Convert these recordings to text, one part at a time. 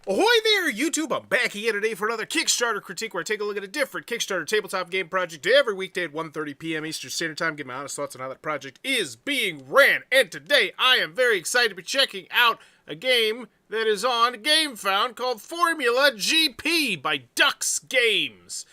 Ahoy there, YouTube! I'm back again today for another Kickstarter critique where I take a look at a different Kickstarter tabletop game project every weekday at 1:30 p.m. Eastern Standard Time. Give my honest thoughts on how that project is being ran. And today I am very excited to be checking out a game that is on GameFound called FormulaGP by Ducks Games.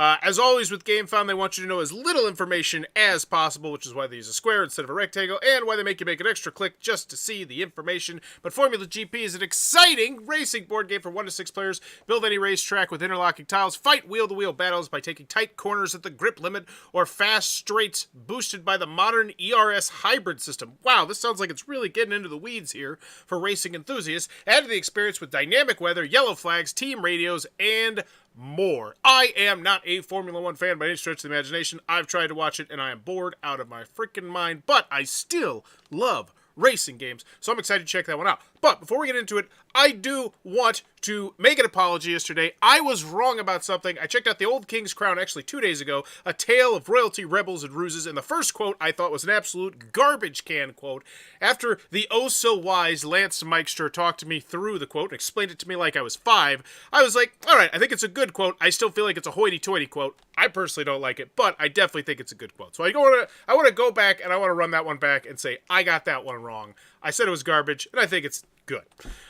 As always with GameFound, they want you to know as little information as possible, which is why they use a square instead of a rectangle, and why they make you make an extra click just to see the information. But FormulaGP is an exciting racing board game for 1 to 6 players. Build any racetrack with interlocking tiles, fight wheel-to-wheel battles by taking tight corners at the grip limit, or fast straights boosted by the modern ERS hybrid system. Wow, this sounds like it's really getting into the weeds here for racing enthusiasts. Add to the experience with dynamic weather, yellow flags, team radios, and more. I am not a Formula One fan by any stretch of the imagination. I've tried to watch it and I am bored out of my freaking mind, but I still love racing games, so I'm excited to check that one out. But before we get into it, I do want to make an apology yesterday. I was wrong about something. I checked out The Old King's Crown actually 2 days ago, A Tale of Royalty, Rebels, and Ruses, and the first quote I thought was an absolute garbage can quote. After the oh-so-wise Lance Meister talked to me through the quote and explained it to me like I was 5, I was like, alright, I think it's a good quote. I still feel like it's a hoity-toity quote. I personally don't like it, but I definitely think it's a good quote. So I want to go back and I want to run that one back and say, I got that one wrong. I said it was garbage, and I think it's good.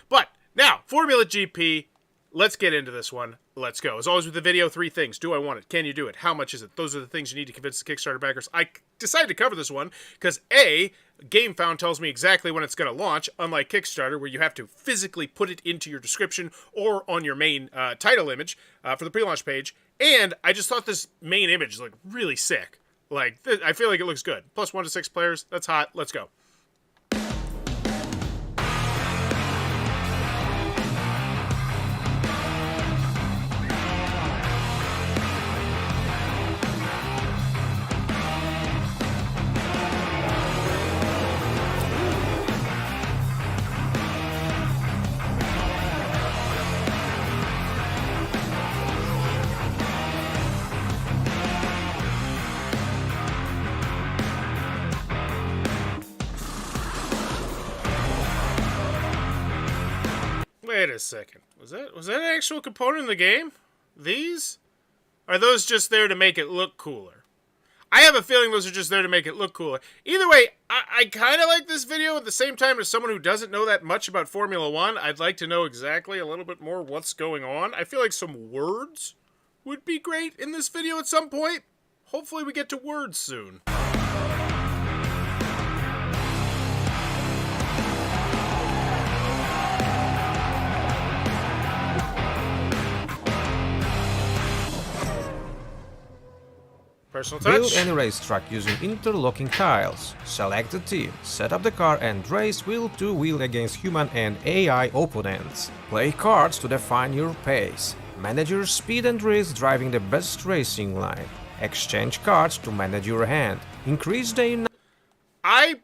But now, Formula GP, let's get into this one. Let's go. As always with the video, 3 things. Do I want it? Can you do it? How much is it? Those are the things you need to convince the Kickstarter backers. I decided to cover this one because A, GameFound tells me exactly when it's going to launch, unlike Kickstarter, where you have to physically put it into your description or on your main title image for the pre-launch page. And I just thought this main image looked really sick. Like, I feel like it looks good. Plus 1 to 6 players. That's hot. Let's go. Wait a second. Was that an actual component in the game? These? Are those just there to make it look cooler? I have a feeling those are just there to make it look cooler. Either way, I kind of like this video. At the same time, as someone who doesn't know that much about Formula One, I'd like to know exactly a little bit more what's going on. I feel like some words would be great in this video at some point. Hopefully we get to words soon. Personal touch. Build any racetrack using interlocking tiles. Select a team, set up the car and race wheel-to-wheel against human and AI opponents. Play cards to define your pace. Manage your speed and risk driving the best racing line. Exchange cards to manage your hand. Increase the... I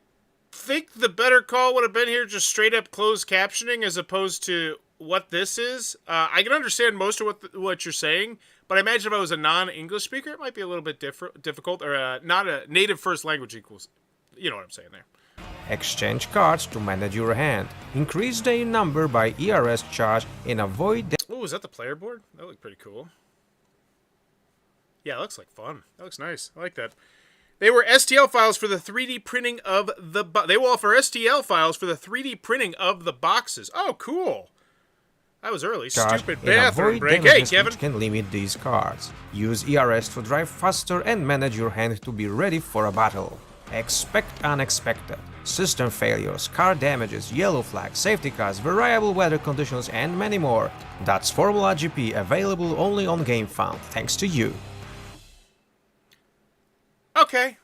think the better call would have been here just straight up closed captioning as opposed to what this is. I can understand most of what you're saying, but I imagine if I was a non-English speaker, it might be a little bit difficult, or not a native first language equals. You know what I'm saying there. Exchange cards to manage your hand. Increase the number by ERS charge and avoid... Oh, is that the player board? That looked pretty cool. Yeah, it looks like fun. That looks nice. I like that. They were STL files for the 3D printing of the... They will offer STL files for the 3D printing of the boxes. Oh, cool. That was early. Stupid bathroom break. Hey, Kevin. Can limit these cards. Use ERS to drive faster and manage your hand to be ready for a battle. Expect unexpected. System failures, car damages, yellow flags, safety cars, variable weather conditions, and many more. That's Formula GP, available only on GameFound, thanks to you. Okay.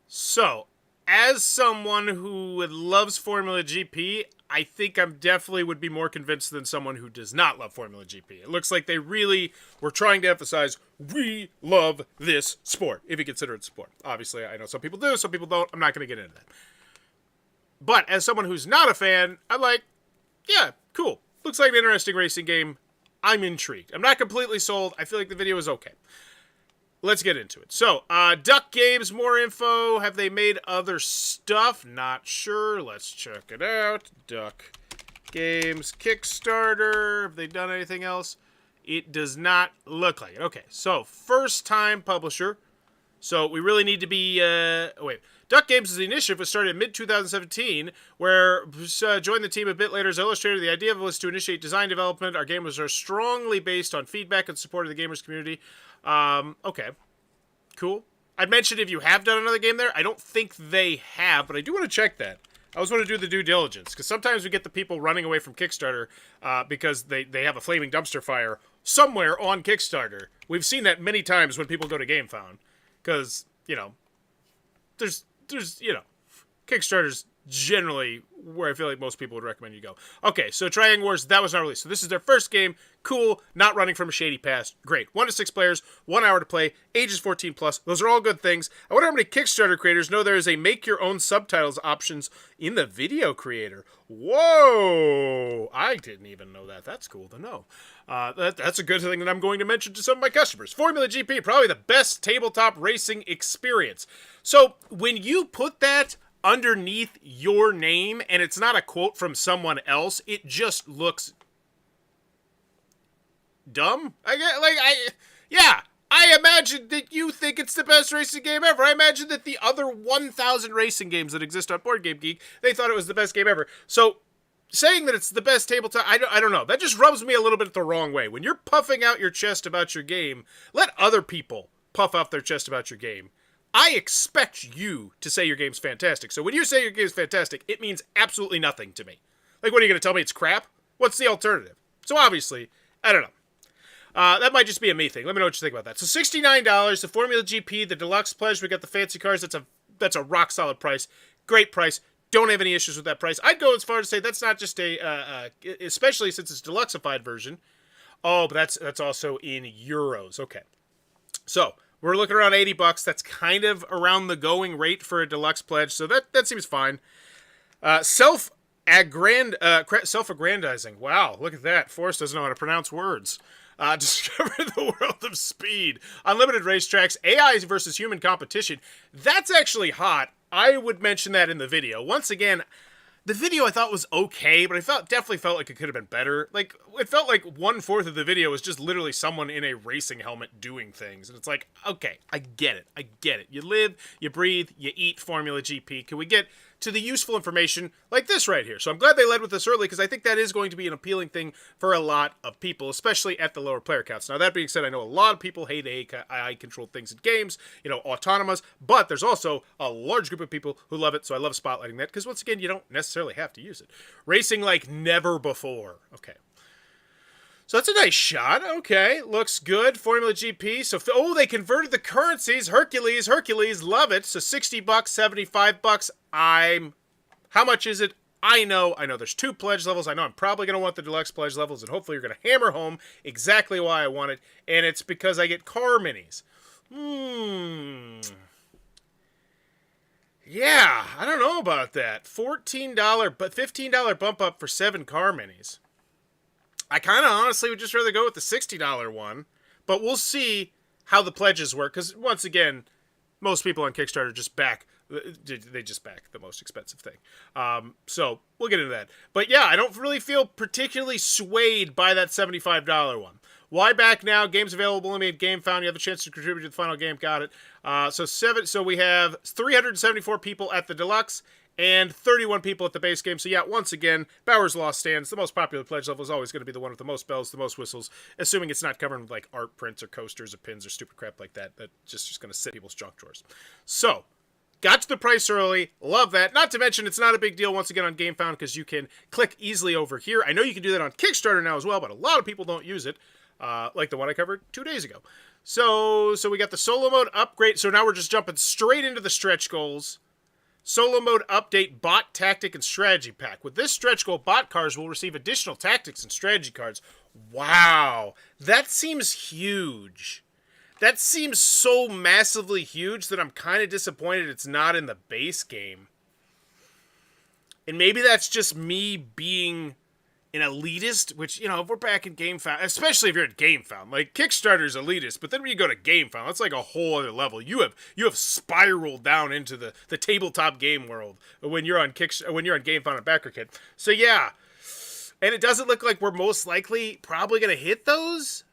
So, as someone who loves Formula GP, I think I definitely would be more convinced than someone who does not love Formula GP. It looks like they really were trying to emphasize, we love this sport, if you consider it sport. Obviously, I know some people do, some people don't. I'm not going to get into that. But as someone who's not a fan, I'm like, yeah, cool. Looks like an interesting racing game. I'm intrigued. I'm not completely sold. I feel like the video is okay. Let's get into it. So, Duck Games, more info. Have they made other stuff? Not sure. Let's check it out. Duck Games Kickstarter. Have they done anything else? It does not look like it. Okay, so first-time publisher. So we really need to be... Duck Games is the initiative was started in mid-2017, where joined the team a bit later as illustrator. The idea was to initiate design development. Our games are strongly based on feedback and support of the gamers community. Okay, cool. I'd mentioned if you have done another game there. I don't think they have, but I do want to check that. I always want to do the due diligence, because sometimes we get the people running away from Kickstarter because they have a flaming dumpster fire somewhere on Kickstarter. We've seen that many times when people go to GameFound, because, there's Kickstarter's generally where I feel like most people would recommend you go. Okay, so Triangle Wars, that was not released. So this is their first game. Cool, not running from a shady past. Great. 1 to 6 players, 1 hour to play, ages 14 plus. Those are all good things. I wonder how many Kickstarter creators know there is a make your own subtitles options in the video creator. Whoa! I didn't even know that. That's cool to know. That's a good thing that I'm going to mention to some of my customers. FormulaGP, probably the best tabletop racing experience. So when you put that underneath your name and it's not a quote from someone else, it just looks dumb. I imagine that you think it's the best racing game ever. I imagine that the other 1,000 racing games that exist on Board Game Geek, they thought it was the best game ever. So saying that it's the best tabletop, I don't know. That just rubs me a little bit the wrong way. When you're puffing out your chest about your game, let other people puff out their chest about your game. I expect you to say your game's fantastic. So when you say your game's fantastic, it means absolutely nothing to me. Like, what are you going to tell me it's crap? What's the alternative? So obviously, I don't know. That might just be a me thing. Let me know what you think about that. So $69, the Formula GP, the Deluxe Pledge, we got the fancy cars. That's a rock solid price. Great price. Don't have any issues with that price. I'd go as far as to say that's not just especially since it's deluxeified version. Oh, but that's also in euros. Okay. So we're looking around $80. That's kind of around the going rate for a deluxe pledge, so that seems fine. Self-aggrandizing. Wow, look at that. Forrest doesn't know how to pronounce words. Discover the world of speed. Unlimited racetracks. AI versus human competition. That's actually hot. I would mention that in the video. Once again, the video I thought was okay, but definitely felt like it could have been better. Like, it felt like 1/4 of the video was just literally someone in a racing helmet doing things. And it's like, okay, I get it. You live, you breathe, you eat Formula GP. Can we get to the useful information like this right here? So I'm glad they led with this early, because I think that is going to be an appealing thing for a lot of people, especially at the lower player counts. Now, that being said, I know a lot of people hate AI-controlled things in games, autonomous, but there's also a large group of people who love it, so I love spotlighting that, because once again, you don't necessarily have to use it. Racing like never before. Okay. So that's a nice shot. Okay, looks good. Formula GP. So, they converted the currencies. Hercules, love it. So $60, $75. How much is it? I know there's 2 pledge levels. I know I'm probably going to want the deluxe pledge levels, and hopefully you're going to hammer home exactly why I want it, and it's because I get car minis. Yeah, I don't know about that. $14, but $15 bump up for 7 car minis. I kind of honestly would just rather go with the $60 one, but we'll see how the pledges work, because once again, most people on Kickstarter just back the most expensive thing. So we'll get into that. But yeah, I don't really feel particularly swayed by that $75 one. Why back now? Games available only at GameFound. You have a chance to contribute to the final game. Got it. So we have 374 people at the deluxe and 31 people at the base game. So yeah, once again, Bowers Law stands. The most popular pledge level is always going to be the one with the most bells, the most whistles, assuming it's not covered with like art prints or coasters or pins or stupid crap like that. That's just going to sit in people's junk drawers. So, got to the price early. Love that. Not to mention, it's not a big deal once again on GameFound, because you can click easily over here. I know you can do that on Kickstarter now as well, but a lot of people don't use it, like the one I covered 2 days ago. So we got the solo mode upgrade. So now we're just jumping straight into the stretch goals. Solo mode update, bot, tactic, and strategy pack. With this stretch goal, bot cars will receive additional tactics and strategy cards. Wow, that seems huge. That seems so massively huge that I'm kind of disappointed it's not in the base game. And maybe that's just me being an elitist, which, if we're back in GameFound, especially if you're at GameFound, like Kickstarter's elitist, but then when you go to GameFound, that's like a whole other level. You have spiraled down into the tabletop game world when you're on GameFound and BackerKit. So yeah, And it doesn't look like we're most likely probably going to hit those.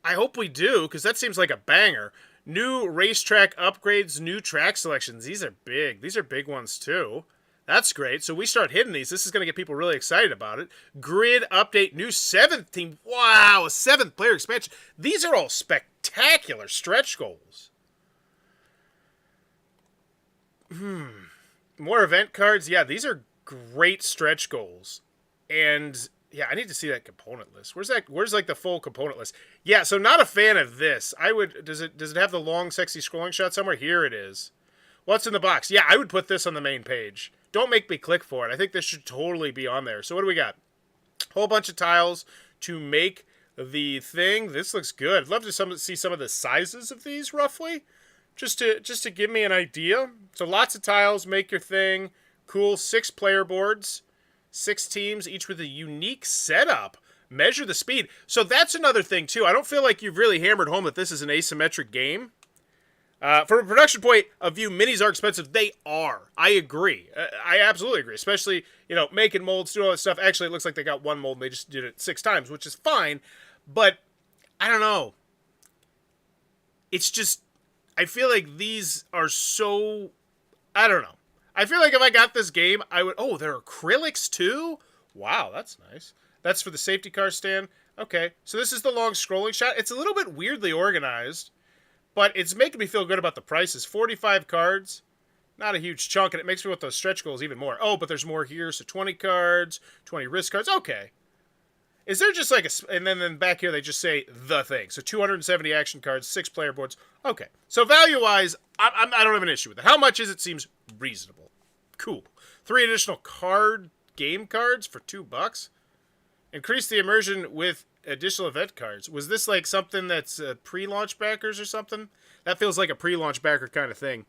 I hope we do, because that seems like a banger. New racetrack upgrades, new track selections. These are big. These are big ones, too. That's great. So we start hitting these. This is going to get people really excited about it. Grid update, new 7th team. Wow, a 7th player expansion. These are all spectacular stretch goals. More event cards. Yeah, these are great stretch goals. And yeah, I need to see that component list. Where's like the full component list? Yeah, so not a fan of this. Does it have the long sexy scrolling shot somewhere? Here it is. What's in the box? Yeah, I would put this on the main page. Don't make me click for it. I think this should totally be on there. So what do we got? Whole bunch of tiles to make the thing. This looks good. I'd love to see some of the sizes of these roughly, just to give me an idea. So lots of tiles, make your thing. Cool. 6 player boards, 6 teams, each with a unique setup. Measure the speed. So that's another thing too. I don't feel like you've really hammered home that this is an asymmetric game. From a production point of view, minis are expensive. They are. I agree. I absolutely agree. Especially, making molds, doing all that stuff. Actually, it looks like they got one mold and they just did it 6 times, which is fine. But, I don't know. It's just, I feel like these are so, I don't know. I feel like if I got this game, I would, oh, they're acrylics too? Wow, that's nice. That's for the safety car stand. Okay, so this is the long scrolling shot. It's a little bit weirdly organized. But it's making me feel good about the prices. 45 cards, not a huge chunk, and it makes me want those stretch goals even more. Oh, but there's more here, so 20 cards, 20 risk cards. Okay. Is there just like a... And then back here they just say the thing. So 270 action cards, 6 player boards. Okay. So value-wise, I don't have an issue with it. How much is it? Seems reasonable. Cool. 3 additional game cards for $2. Increase the immersion with additional event cards. Was this like something that's pre-launch backers or something? That feels like a pre-launch backer kind of thing.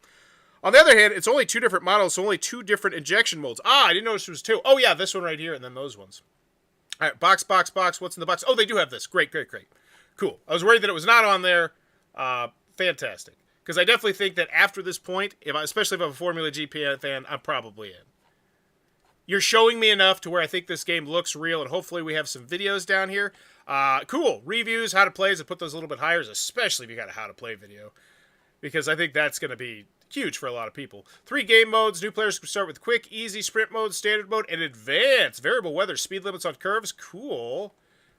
On the other hand, it's only 2 different models, so only 2 different injection molds. Ah, I didn't notice there was 2. Oh yeah, this one right here, and then those ones. All right, box. What's in the box? Oh, they do have this. Great. Cool. I was worried that it was not on there. Fantastic. Because I definitely think that after this point, especially if I'm a FormulaGP fan, I'm probably in. You're showing me enough to where I think this game looks real, and hopefully we have some videos down here. Cool. Reviews, how to play, I put those a little bit higher, especially if you got a how to play video. Because I think that's going to be huge for a lot of people. 3 game modes. New players can start with quick, easy, sprint mode, standard mode, and advanced. Variable weather, speed limits on curves. Cool.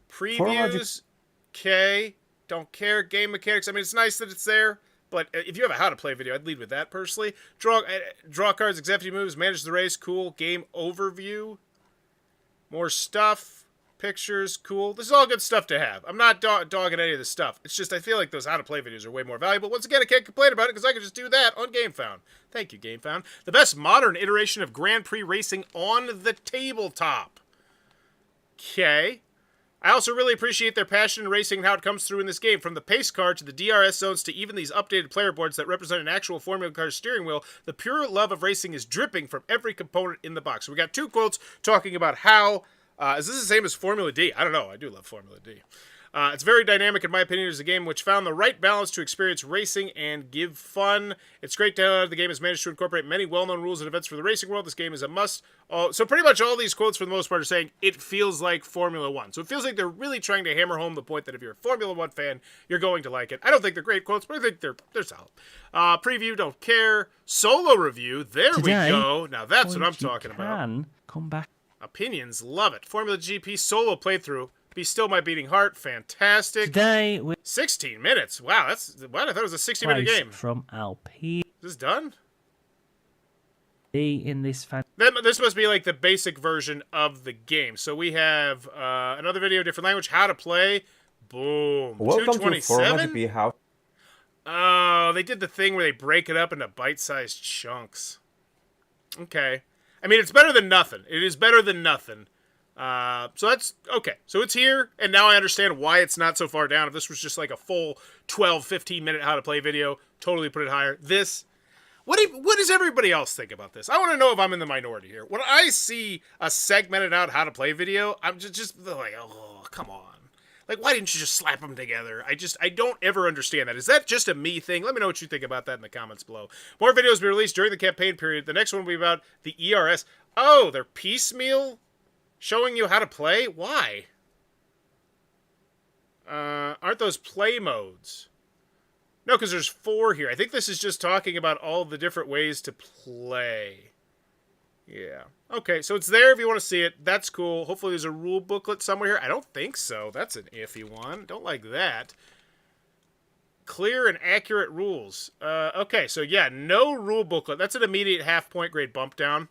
Previews. Okay. Don't care. Game mechanics. I mean, it's nice that it's there. But if you have a how to play video, I'd lead with that personally. Draw cards, executive moves, manage the race. Cool. Game overview. More stuff. Pictures. Cool. This is all good stuff to have. I'm not dogging any of this stuff. It's just I feel like those how to play videos are way more valuable. Once again, I can't complain about it because I can just do that on GameFound. Thank you, GameFound. The best modern iteration of Grand Prix racing on the tabletop. Okay. I also really appreciate their passion in racing and how it comes through in this game. From the pace car to the DRS zones to even these updated player boards that represent an actual Formula car steering wheel, the pure love of racing is dripping from every component in the box. So we got 2 quotes talking about how... is this the same as Formula D? I don't know. I do love Formula D. It's very dynamic, in my opinion. It's a game which found the right balance to experience racing and give fun. It's great to the game has managed to incorporate many well-known rules and events for the racing world. This game is a must. So pretty much all these quotes, for the most part, are saying it feels like Formula 1. So it feels like they're really trying to hammer home the point that if you're a Formula 1 fan, you're going to like it. I don't think they're great quotes, but I think they're solid. Preview, don't care. Solo review, there Today, we go. Now that's what I'm talking about. Come back. Opinions, love it. Formula GP solo playthrough. Be Still My Beating Heart, fantastic. Today we 16 minutes. Wow, that's what I thought it was a 60-minute game. From LP. Is this done? In this This must be like the basic version of the game. So we have another video, different language, how to play. Boom. Welcome to FormulaGP. How? Oh, they did the thing where they break it up into bite-sized chunks. Okay. I mean, it's better than nothing. It is better than nothing. So that's okay. So it's here, and now I understand why it's not so far down. If this was just like a full 12, 15-minute how to play video, totally put it higher. This, what does everybody else think about this? I want to know if I'm in the minority here. When I see a segmented out how to play video, I'm just like, oh, come on. Like, why didn't you just slap them together? I don't ever understand that. Is that just a me thing? Let me know what you think about that in the comments below. More videos will be released during the campaign period. The next one will be about the ERS. Oh, they're piecemeal Showing you how to play? Why? Aren't those play modes? No, because there's 4 here. I think this is just talking about all the different ways to play. Yeah. Okay, so it's there if you want to see it. That's cool. Hopefully there's a rule booklet somewhere here. I don't think so. That's an iffy one. Don't like that. Clear and accurate rules. Okay, so yeah, no rule booklet. That's an immediate half-point grade bump down.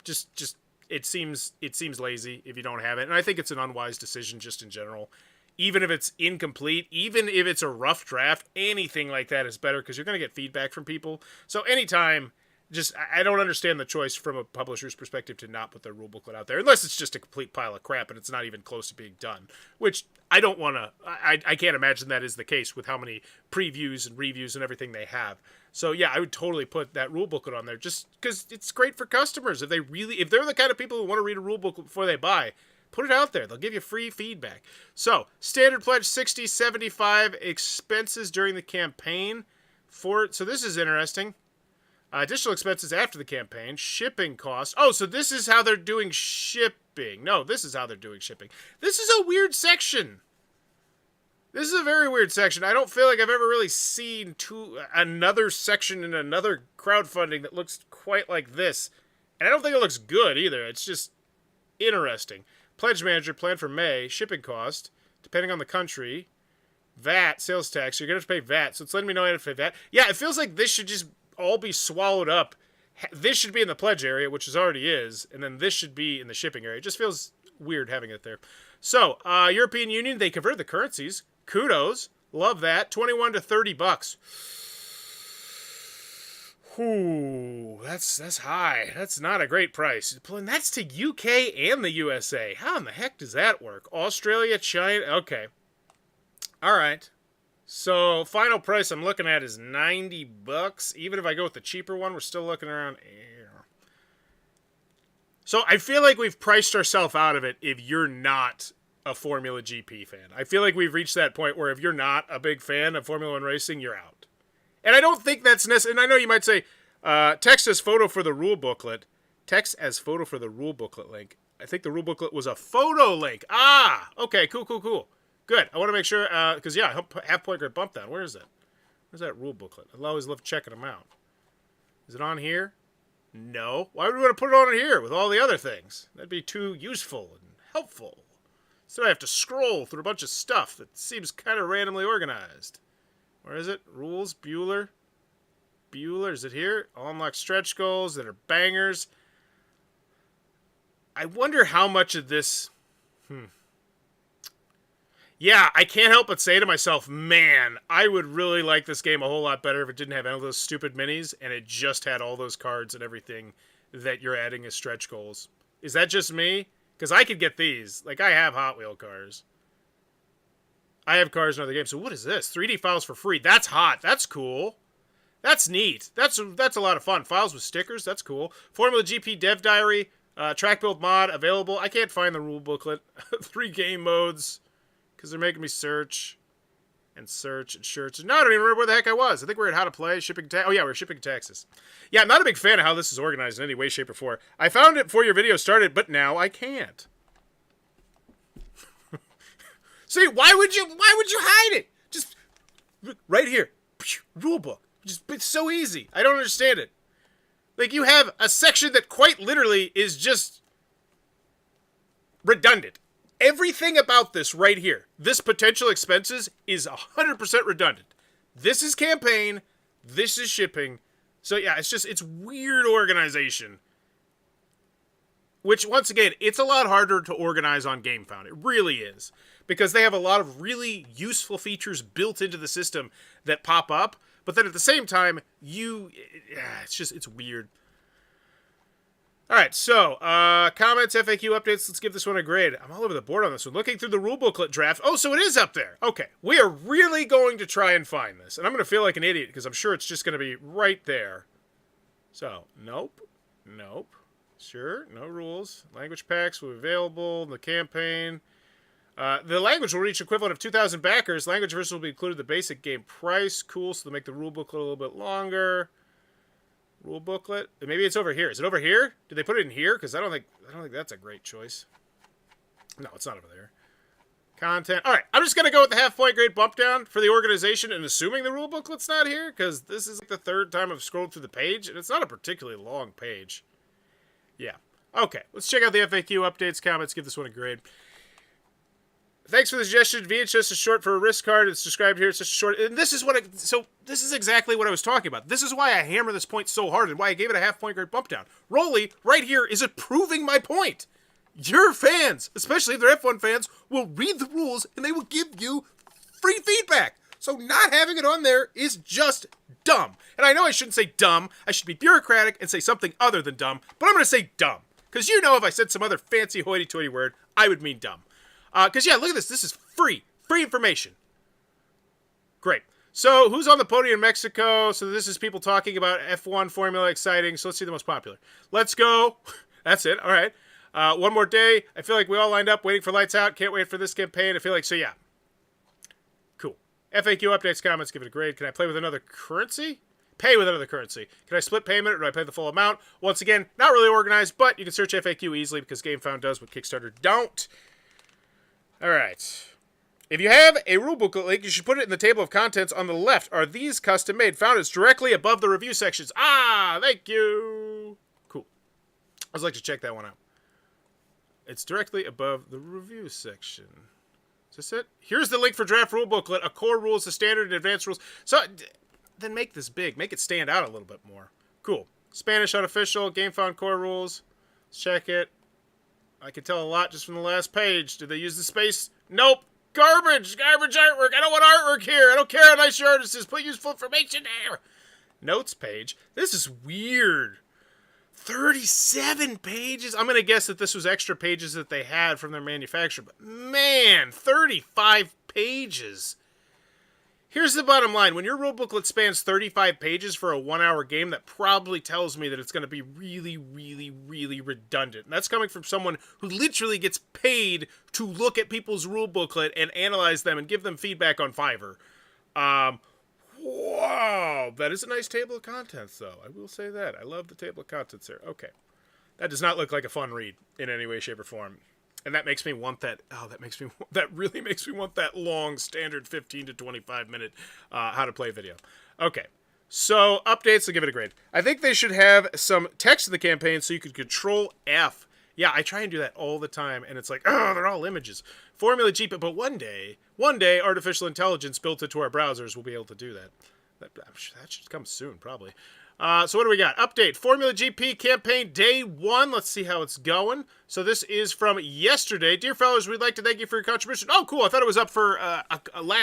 Just it seems lazy if you don't have it, and I think it's an unwise decision just in general. Even if it's incomplete, even if it's a rough draft, anything like that is better because you're going to get feedback from people. So anytime, I don't understand the choice from a publisher's perspective to not put their rule booklet out there, unless it's just a complete pile of crap and it's not even close to being done, which I don't want to, I can't imagine that is the case with how many previews and reviews and everything they have. So yeah, I would totally put that rule booklet on there just because it's great for customers. If they're the kind of people who want to read a rule booklet before they buy, put it out there. They'll give you free feedback. So, standard pledge 60, 75 expenses during the campaign. So this is interesting. Additional expenses after the campaign. Shipping costs. Oh, so this is how they're doing shipping. No, this is how they're doing shipping. This is a weird section. This is a very weird section. I don't feel like I've ever really seen another section in another crowdfunding that looks quite like this. And I don't think it looks good either. It's just interesting. Pledge manager plan for May, shipping cost, depending on the country, VAT, sales tax. You're going to have to pay VAT, so it's letting me know I have to pay VAT. Yeah, it feels like this should just all be swallowed up. This should be in the pledge area, which it already is, and then this should be in the shipping area. It just feels weird having it there. So, European Union, they converted the currencies. Kudos. Love that. 21 to 30 bucks. Ooh, that's high. That's not a great price. And that's to UK and the USA. How in the heck does that work? Australia, China. Okay. All right. So final price I'm looking at is 90 bucks. Even if I go with the cheaper one, we're still looking around. So I feel like we've priced ourselves out of it if you're not a Formula GP fan. I feel like we've reached that point where if you're not a big fan of Formula 1 racing, you're out. And I don't think that's necessary. And I know you might say, text as photo for the rule booklet. Text as photo for the rule booklet link. I think the rule booklet was a photo link. Ah, okay, cool. Good. I want to make sure, because, yeah, half-point grade bump down. Where is that? Where's that rule booklet? I always love checking them out. Is it on here? No. Why would we want to put it on here with all the other things? That'd be too useful and helpful. So I have to scroll through a bunch of stuff that seems kind of randomly organized. Where is it? Rules, Bueller, is it here? All unlock stretch goals that are bangers. I wonder how much of this... Yeah, I can't help but say to myself, man, I would really like this game a whole lot better if it didn't have any of those stupid minis and it just had all those cards and everything that you're adding as stretch goals. Is that just me? Because I could get these. Like, I have Hot Wheel cars. I have cars in other games. So what is this? 3D files for free. That's hot. That's cool. That's neat. That's a lot of fun. Files with stickers. That's cool. FormulaGP Dev Diary. Track Build Mod available. I can't find the rule booklet. 3 game modes. Because they're making me search. And search. No, I don't even remember where the heck I was. I think we're at How to Play. Shipping Oh, yeah, we're shipping taxes. Yeah, I'm not a big fan of how this is organized in any way, shape, or form. I found it before your video started, but now I can't. See, why would you hide it? Just right here. Rulebook. It's so easy. I don't understand it. Like, you have a section that quite literally is just redundant. Everything about this right here, this potential expenses, is 100% redundant. This is campaign. This is shipping. So, yeah, it's weird organization. Which, once again, it's a lot harder to organize on GameFound. It really is. Because they have a lot of really useful features built into the system that pop up. But then at the same time, it's weird. Alright, so, comments, FAQ updates, let's give this one a grade. I'm all over the board on this one. Looking through the rule booklet draft. Oh, so it is up there. Okay, we are really going to try and find this. And I'm going to feel like an idiot, because I'm sure it's just going to be right there. So, nope. Sure, no rules. Language packs will be available in the campaign. The language will reach equivalent of 2,000 backers. Language version will be included in the basic game price. Cool, so they'll make the rule booklet a little bit longer. Rule booklet. Maybe it's over here. Is it over here? Did they put it in here? Because I don't think that's a great choice. No, it's not over there. Content. All right, I'm just going to go with the half-point grade bump down for the organization and assuming the rule booklet's not here, because this is like the third time I've scrolled through the page, and it's not a particularly long page. Yeah. Okay, let's check out the FAQ updates, comments, give this one a grade. Thanks for the suggestion. VHS is short for a wrist card. It's described here. It's just short. And this is this is exactly what I was talking about. This is why I hammer this point so hard and why I gave it a half-point grade bump down. Rolly, right here, is proving my point. Your fans, especially if they're F1 fans, will read the rules and they will give you free feedback. So not having it on there is just dumb. And I know I shouldn't say dumb. I should be bureaucratic and say something other than dumb. But I'm going to say dumb. Because you know if I said some other fancy hoity-toity word, I would mean dumb. Because, yeah, look at this. This is free. Free information. Great. So who's on the podium in Mexico? So this is people talking about F1 Formula exciting. So let's see the most popular. Let's go. That's it. All right. One more day. I feel like we all lined up waiting for lights out. Can't wait for this campaign. I feel like, so yeah. Cool. FAQ updates, comments, give it a grade. Can I play with another currency? Pay with another currency. Can I split payment or do I pay the full amount? Once again, not really organized, but you can search FAQ easily because GameFound does what Kickstarter don't. All right. If you have a rule booklet link, you should put it in the table of contents on the left. Are these custom made? Found it's directly above the review sections. Ah, thank you. Cool. I'd like to check that one out. It's directly above the review section. Is this it? Here's the link for draft rule booklet. A core rules, a standard, and advanced rules. So then make this big. Make it stand out a little bit more. Cool. Spanish unofficial. GameFound core rules. Let's check it. I can tell a lot just from the last page. Did they use the space? Nope. Garbage. Garbage artwork. I don't want artwork here. I don't care how nice your artist is. Put useful information there. Notes page. This is weird. 37 pages? I'm going to guess that this was extra pages that they had from their manufacturer. But man, 35 pages. Here's the bottom line. When your rule booklet spans 35 pages for a 1-hour game, that probably tells me that it's going to be really, really, really redundant. And that's coming from someone who literally gets paid to look at people's rule booklet and analyze them and give them feedback on Fiverr. Wow, that is a nice table of contents, though. I will say that. I love the table of contents there. Okay. That does not look like a fun read in any way, shape, or form. And that makes me want that. Oh, that really makes me want that long, standard 15 to 25 minute how to play video. Okay. So, updates, I'll give it a grade. I think they should have some text in the campaign so you could control F. Yeah, I try and do that all the time, and it's like, oh, they're all images. FormulaGP, but one day, artificial intelligence built into our browsers will be able to do that. That should come soon, probably. So what do we got? Update. FormulaGP campaign day 1. Let's see how it's going. So this is from yesterday. Dear fellows, we'd like to thank you for your contribution. Oh, cool. I thought it was up for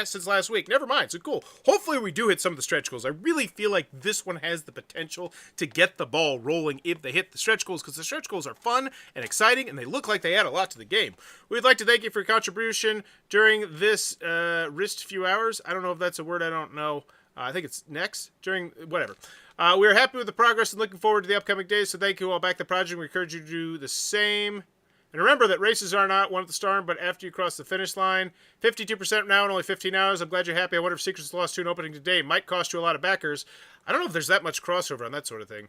since last week. Never mind. So cool. Hopefully we do hit some of the stretch goals. I really feel like this one has the potential to get the ball rolling if they hit the stretch goals, because the stretch goals are fun and exciting, and they look like they add a lot to the game. We'd like to thank you for your contribution during this wrist few hours. I don't know if that's a word. I don't know. I think it's next. During whatever. We are happy with the progress and looking forward to the upcoming days, so thank you all. Back the project. We encourage you to do the same. And remember that races are not won at the start, but after you cross the finish line. 52% now in only 15 hours. I'm glad you're happy. I wonder if Secrets Lost 2 and opening today might cost you a lot of backers. I don't know if there's that much crossover on that sort of thing.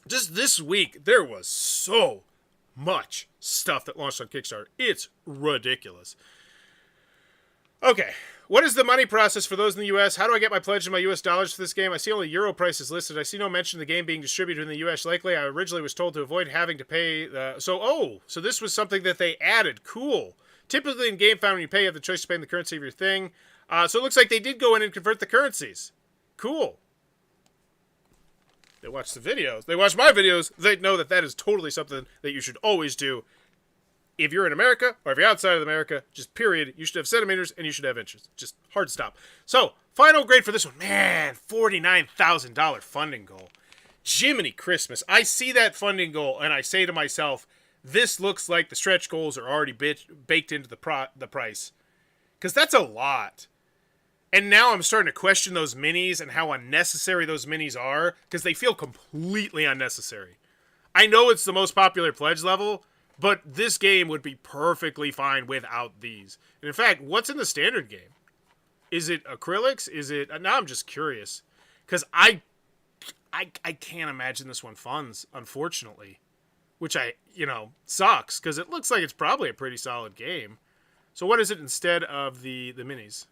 Just this week, there was so much stuff that launched on Kickstarter. It's ridiculous. Okay, what is the money process for those in the U.S.? How do I get my pledge in my U.S. dollars for this game? I see only euro prices listed. I see no mention of the game being distributed in the U.S. Likely, I originally was told to avoid having to pay the... So this was something that they added. Cool. Typically in GameFound, when you pay, you have the choice to pay in the currency of your thing. So it looks like they did go in and convert the currencies. Cool. They watch the videos. They watch my videos. They know that that is totally something that you should always do. If you're in America, or if you're outside of America, just period, you should have centimeters and you should have inches. Just hard stop. So, final grade for this one. Man, $49,000 funding goal. Jiminy Christmas. I see that funding goal and I say to myself, this looks like the stretch goals are already baked into the price. Because that's a lot. And now I'm starting to question those minis and how unnecessary those minis are, because they feel completely unnecessary. I know it's the most popular pledge level, but this game would be perfectly fine without these. And in fact, what's in the standard game? Is it acrylics? Is it... Now I'm just curious. Because I can't imagine this one funds, unfortunately. Which sucks, because it looks like it's probably a pretty solid game. So what is it instead of the minis?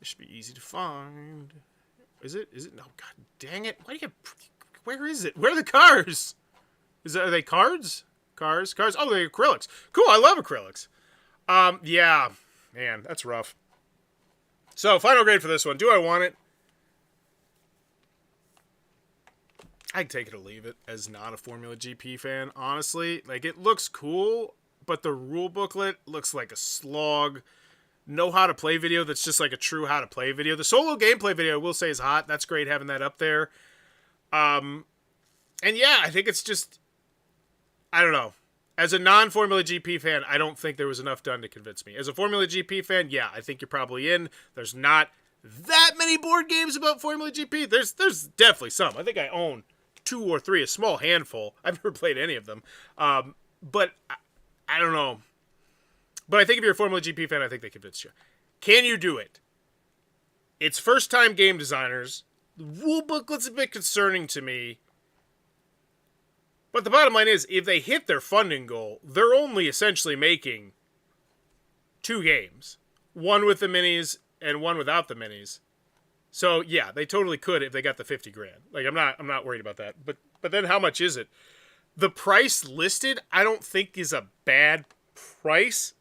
This should be easy to find. Is it? No, god dang it. Where is it? Where are the cars? Are they cards? Cars? Oh, they're acrylics. Cool, I love acrylics. Yeah. Man, that's rough. So, final grade for this one. Do I want it? I'd take it or leave it as not a Formula GP fan, honestly. Like, it looks cool, but the rule booklet looks like a slog. No how to play video that's just like a true how to play video. The solo gameplay video, I will say, is hot. That's great having that up there. And yeah, I think it's just, I don't know. As a non-Formula GP fan, I don't think there was enough done to convince me. As a Formula GP fan, yeah, I think you're probably in. There's not that many board games about Formula GP. There's definitely some. I think I own 2 or 3, a small handful. I've never played any of them. But I don't know. But I think if you're a Formula GP fan, I think they convinced you. Can you do it? It's first-time game designers. The rule booklet's a bit concerning to me. But the bottom line is, if they hit their funding goal, they're only essentially making 2 games. One with the minis and one without the minis. So yeah, they totally could if they got the 50 grand. Like, I'm not worried about that. But then how much is it? The price listed, I don't think is a bad price.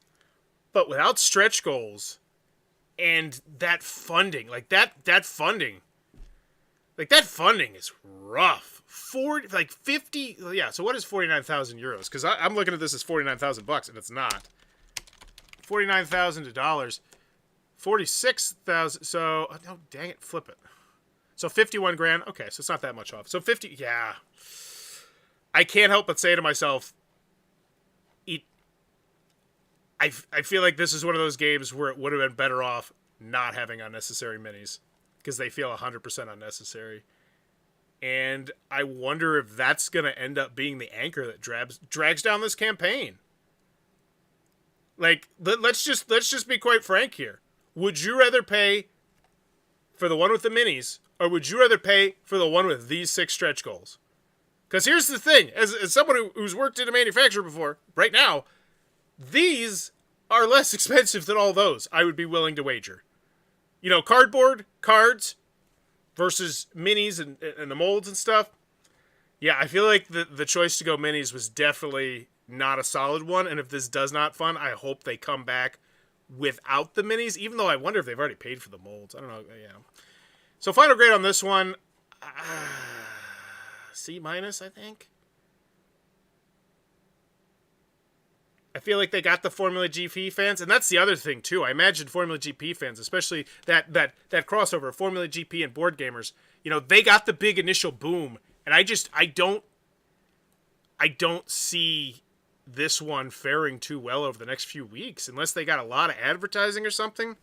But without stretch goals and that funding, that funding is rough. 50, yeah, so what is 49,000 euros? Because I'm looking at this as 49,000 bucks, and it's not. 49,000 dollars. 46,000, so, oh, dang it, flip it. So 51 grand, okay, so it's not that much off. So 50, yeah. I can't help but say to myself, I feel like this is one of those games where it would have been better off not having unnecessary minis, because they feel 100% unnecessary. And I wonder if that's going to end up being the anchor that drags down this campaign. Like, let's just be quite frank here. Would you rather pay for the one with the minis, or would you rather pay for the one with these 6 stretch goals? Because here's the thing, as someone who's worked in a manufacturer before, right now, these are less expensive than all those, I would be willing to wager. You know, cardboard, cards, versus minis and the molds and stuff. Yeah, I feel like the choice to go minis was definitely not a solid one, and if this does not fun, I hope they come back without the minis, even though I wonder if they've already paid for the molds. I don't know, yeah. So final grade on this one, C-, I think. I feel like they got the Formula GP fans, and that's the other thing too. I imagine Formula GP fans, especially that crossover of Formula GP and board gamers, you know, they got the big initial boom, and I don't see this one faring too well over the next few weeks, unless they got a lot of advertising or something.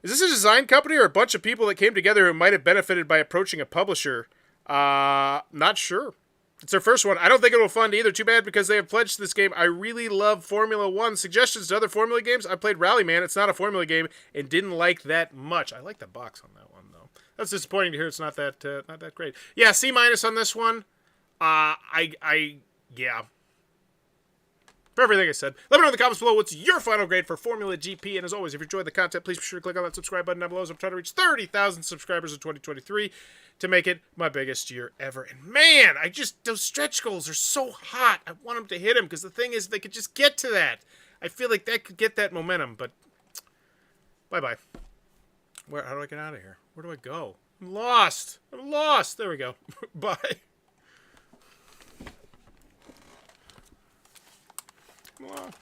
Is this a design company or a bunch of people that came together who might have benefited by approaching a publisher? Not sure. It's their first one. I don't think it will fund either. Too bad, because they have pledged to this game. I really love Formula 1. Suggestions to other Formula games? I played Rallyman. It's not a Formula game and didn't like that much. I like the box on that one, though. That's disappointing to hear it's not that great. Yeah, C- on this one. Yeah. For everything I said, let me know in the comments below what's your final grade for Formula GP. And as always, if you enjoyed the content, please be sure to click on that subscribe button down below, as I'm trying to reach 30,000 subscribers in 2023 to make it my biggest year ever. And man, those stretch goals are so hot. I want them to hit them, because the thing is, they could just get to that. I feel like that could get that momentum, but bye-bye. How do I get out of here? Where do I go? I'm lost. There we go. Bye. Come on.